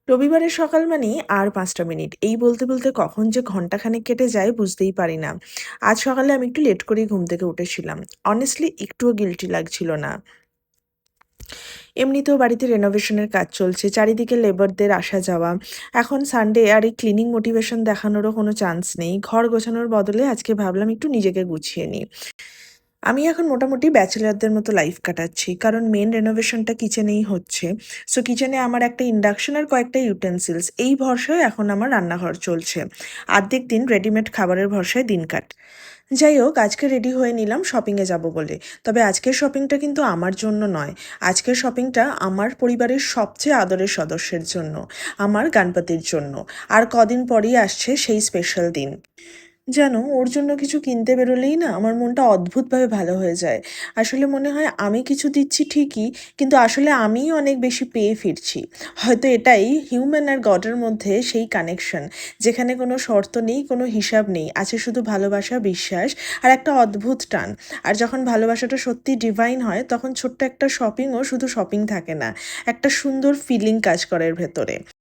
রবিবারের সকাল মানেই আর ৫টা মিনিট। এই বলতে, বলতে কখন যে ঘন্টাখানেক কেটে যায় বুঝতেই পারি না। আজ সকালে আমি একটু লেট করেই ঘুম থেকে উঠেছিলাম। honestly একটুও গিল্টি লাগছিল না। এমনিতেও বাড়িতে রেনোভেশনের কাজ চলছে। চারিদিকে লেবারদের আসা যাওয়া। এখন সানডে আর এই ক্লিনিং মোটিভেশন দেখানোরও কোনো চান্স নেই। ঘর গোছানোর বদলে আজকে ভাবলাম একটু নিজেকে গুছিয়ে নিই। আমি এখন মোটামুটি ব্যাচেলরদের মতো লাইফ কাটাচ্ছি। কারণ মেইন রেনোভেশনটা কিচেনেই হচ্ছে। সো কিচেনে আমার একটা ইন্ডাকশন আর কয়েকটা ইউটেনসিলস এই ভরসায় এখন আমার রান্নাঘর চলছে। আর্ধেক দিন রেডিমেড খাবারের ভরসায় দিন যাই হোক, আজকে রেডি হয়ে নিলাম শপিংয়ে যাব বলে। তবে আজকের শপিংটা কিন্তু আমার জন্য নয়। আজকের শপিংটা আমার পরিবারের সবচেয়ে আদরের সদস্যের জন্য, আমার গণপতির জন্য। আর কদিন পরেই আসছে সেই স্পেশাল দিন। জানো, ওর জন্য কিছু কিনতে বেরোলেই না আমার মনটা অদ্ভুতভাবে ভালো হয়ে যায়। আসলে মনে হয় আমি কিছু দিচ্ছি ঠিকই, কিন্তু আসলে আমিই অনেক বেশি পেয়ে ফিরছি। হয়তো এটাই হিউম্যান আর গডের মধ্যে সেই কানেকশন, যেখানে কোনো শর্ত নেই, কোনো হিসাব নেই, আছে শুধু ভালোবাসা, বিশ্বাস আর একটা অদ্ভুত টান। আর যখন ভালোবাসাটা সত্যি ডিভাইন হয়, তখন ছোট্ট একটা শপিংও শুধু শপিং থাকে না, একটা সুন্দর ফিলিং কাজ করে এর ভেতরে।